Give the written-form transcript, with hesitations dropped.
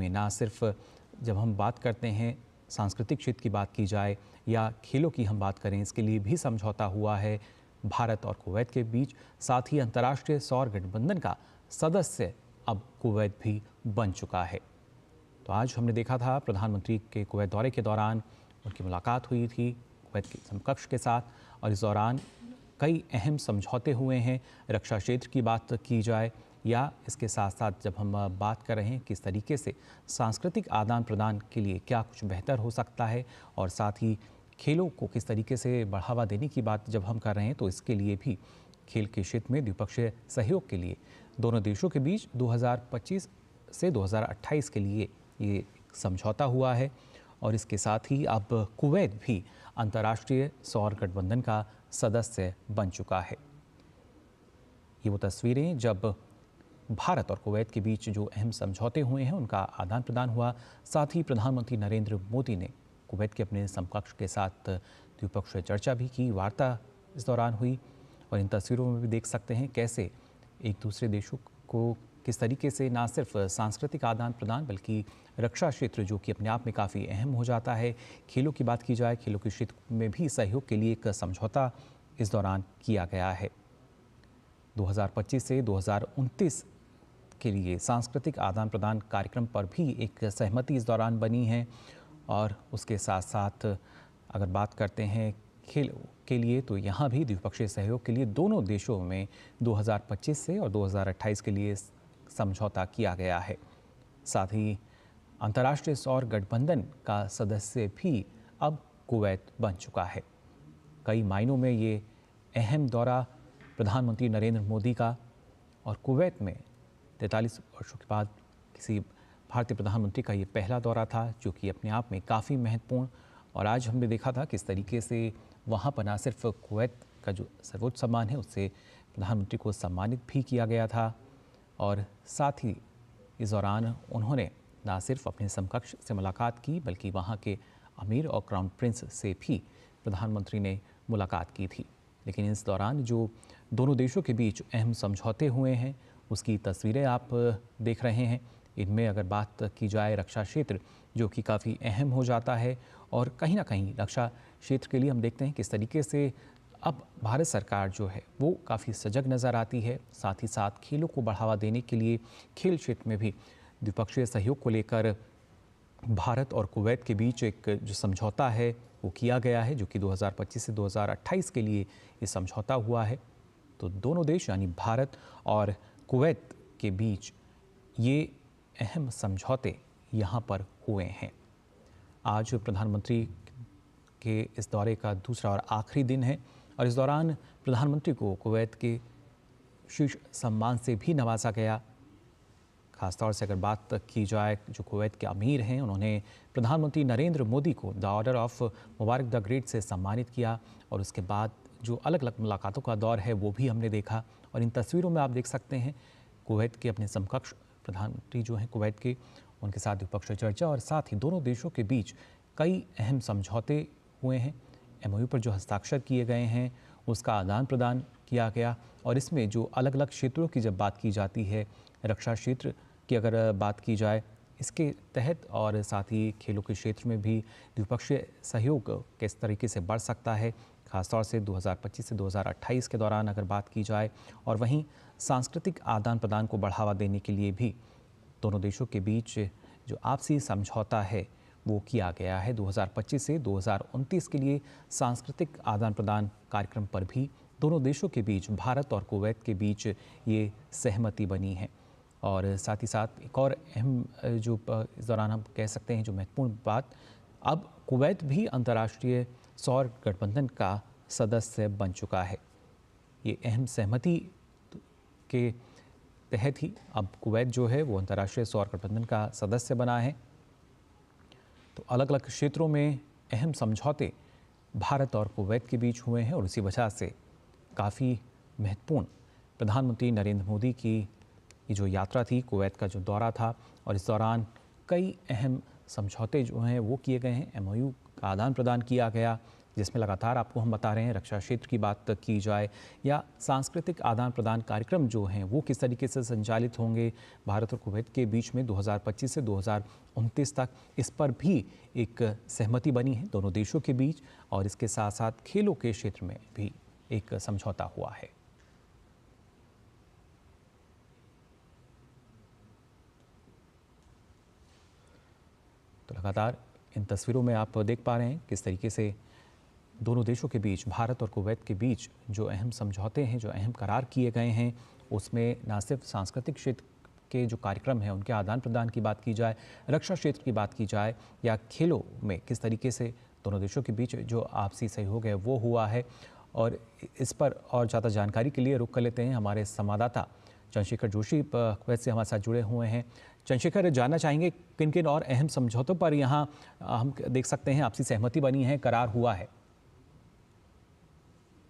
में ना सिर्फ जब हम बात करते हैं सांस्कृतिक क्षेत्र की बात की जाए या खेलों की हम बात करें, इसके लिए भी समझौता हुआ है भारत और कुवैत के बीच। साथ ही अंतर्राष्ट्रीय सौर गठबंधन का सदस्य अब कुवैत भी बन चुका है। तो आज हमने देखा था प्रधानमंत्री के कुवैत दौरे के दौरान उनकी मुलाकात हुई थी कुवैत के समकक्ष के साथ, और इस दौरान कई अहम समझौते हुए हैं। रक्षा क्षेत्र की बात की जाए या इसके साथ साथ जब हम बात कर रहे हैं किस तरीके से सांस्कृतिक आदान प्रदान के लिए क्या कुछ बेहतर हो सकता है, और साथ ही खेलों को किस तरीके से बढ़ावा देने की बात जब हम कर रहे हैं, तो इसके लिए भी खेल के क्षेत्र में द्विपक्षीय सहयोग के लिए दोनों देशों के बीच 2025 से 2028 के लिए ये समझौता हुआ है। और इसके साथ ही अब कुवैत भी अंतर्राष्ट्रीय सौर गठबंधन का सदस्य बन चुका है। ये वो तस्वीरें जब भारत और कुवैत के बीच जो अहम समझौते हुए हैं उनका आदान प्रदान हुआ। साथ ही प्रधानमंत्री नरेंद्र मोदी ने कुवैत के अपने समकक्ष के साथ द्विपक्षीय चर्चा भी की, वार्ता इस दौरान हुई। और इन तस्वीरों में भी देख सकते हैं कैसे एक दूसरे देशों को किस तरीके से ना सिर्फ सांस्कृतिक आदान प्रदान बल्कि रक्षा क्षेत्र जो कि अपने आप में काफ़ी अहम हो जाता है, खेलों की बात की जाए, खेलों के क्षेत्र में भी सहयोग के लिए एक समझौता इस दौरान किया गया है। 2025 से 2029 के लिए सांस्कृतिक आदान प्रदान कार्यक्रम पर भी एक सहमति इस दौरान बनी है। और उसके साथ साथ अगर बात करते हैं खेल के लिए, तो यहाँ भी द्विपक्षीय सहयोग के लिए दोनों देशों में 2025 से और 2028 के लिए समझौता किया गया है। साथ ही अंतर्राष्ट्रीय सौर गठबंधन का सदस्य भी अब कुवैत बन चुका है। कई मायनों में ये अहम दौरा प्रधानमंत्री नरेंद्र मोदी का और कुवैत में 43 वर्षों के बाद किसी भारतीय प्रधानमंत्री का ये पहला दौरा था, जो कि अपने आप में काफ़ी महत्वपूर्ण। और आज हमने देखा था किस तरीके से वहाँ पर न सिर्फ कुवैत का जो सर्वोच्च सम्मान है उससे प्रधानमंत्री को सम्मानित भी किया गया था, और साथ ही इस दौरान उन्होंने न सिर्फ अपने समकक्ष से मुलाकात की बल्कि वहाँ के अमीर और क्राउन प्रिंस से भी प्रधानमंत्री ने मुलाकात की थी। लेकिन इस दौरान जो दोनों देशों के बीच अहम समझौते हुए हैं उसकी तस्वीरें आप देख रहे हैं। इनमें अगर बात की जाए रक्षा क्षेत्र जो कि काफ़ी अहम हो जाता है, और कहीं ना कहीं रक्षा क्षेत्र के लिए हम देखते हैं किस तरीके से अब भारत सरकार जो है वो काफ़ी सजग नज़र आती है। साथ ही साथ खेलों को बढ़ावा देने के लिए खेल क्षेत्र में भी द्विपक्षीय सहयोग को लेकर भारत और कुवैत के बीच एक जो समझौता है वो किया गया है, जो कि 2025 से 2028 के लिए ये समझौता हुआ है। तो दोनों देश यानी भारत और कुवैत के बीच ये अहम समझौते यहाँ पर हुए हैं। आज प्रधानमंत्री के इस दौरे का दूसरा और आखिरी दिन है, और इस दौरान प्रधानमंत्री को कुवैत के शीर्ष सम्मान से भी नवाजा गया। खासतौर से अगर बात की जाए जो कुवैत के अमीर हैं, उन्होंने प्रधानमंत्री नरेंद्र मोदी को the order of Mubarak the great से सम्मानित किया। और उसके बाद जो अलग अलग मुलाकातों का दौर है वो भी हमने देखा। और इन तस्वीरों में आप देख सकते हैं कुवैत के अपने समकक्ष प्रधानमंत्री जो हैं कुवैत के, उनके साथ द्विपक्षीय चर्चा, और साथ ही दोनों देशों के बीच कई अहम समझौते हुए हैं। MOU पर जो हस्ताक्षर किए गए हैं उसका आदान प्रदान किया गया। और इसमें जो अलग अलग क्षेत्रों की जब बात की जाती है, रक्षा क्षेत्र की अगर बात की जाए इसके तहत, और साथ ही खेलों के क्षेत्र में भी द्विपक्षीय सहयोग किस तरीके से बढ़ सकता है, खासतौर से 2025 से 2028 के दौरान अगर बात की जाए। और वहीं सांस्कृतिक आदान प्रदान को बढ़ावा देने के लिए भी दोनों देशों के बीच जो आपसी समझौता है वो किया गया है। 2025 से 2029 के लिए सांस्कृतिक आदान प्रदान कार्यक्रम पर भी दोनों देशों के बीच, भारत और कुवैत के बीच ये सहमति बनी है। और साथ ही साथ एक और अहम जो इस दौरान हम कह सकते हैं जो महत्वपूर्ण बात, अब कुवैत भी अंतर्राष्ट्रीय सौर गठबंधन का सदस्य बन चुका है। ये अहम सहमति के तहत ही अब कुवैत जो है वो अंतर्राष्ट्रीय सौर गठबंधन का सदस्य बना है। तो अलग अलग क्षेत्रों में अहम समझौते भारत और कुवैत के बीच हुए हैं, और उसी वजह से काफ़ी महत्वपूर्ण प्रधानमंत्री नरेंद्र मोदी की ये जो यात्रा थी, कुवैत का जो दौरा था, और इस दौरान कई अहम समझौते जो हैं वो किए गए हैं। MOU का आदान प्रदान किया गया। जिसमें लगातार आपको हम बता रहे हैं रक्षा क्षेत्र की बात की जाए या सांस्कृतिक आदान प्रदान कार्यक्रम जो हैं वो किस तरीके से संचालित होंगे भारत और कुवैत के बीच में 2025 से 2029 तक, इस पर भी एक सहमति बनी है दोनों देशों के बीच। और इसके साथ साथ खेलों के क्षेत्र में भी एक समझौता हुआ है। तो लगातार इन तस्वीरों में आप देख पा रहे हैं किस तरीके से दोनों देशों के बीच, भारत और कुवैत के बीच जो अहम समझौते हैं, जो अहम करार किए गए हैं, उसमें न सिर्फ सांस्कृतिक क्षेत्र के जो कार्यक्रम हैं उनके आदान प्रदान की बात की जाए, रक्षा क्षेत्र की बात की जाए या खेलों में किस तरीके से दोनों देशों के बीच जो आपसी सहयोग है वो हुआ है। और इस पर और ज़्यादा जानकारी के लिए रुख कर लेते हैं हमारे संवाददाता चंद्रशेखर जोशी कुवैत से हमारे साथ जुड़े हुए हैं। चंद्रशेखर, जानना चाहेंगे किन किन और अहम समझौतों पर यहाँ हम देख सकते हैं आपसी सहमति बनी है, करार हुआ है?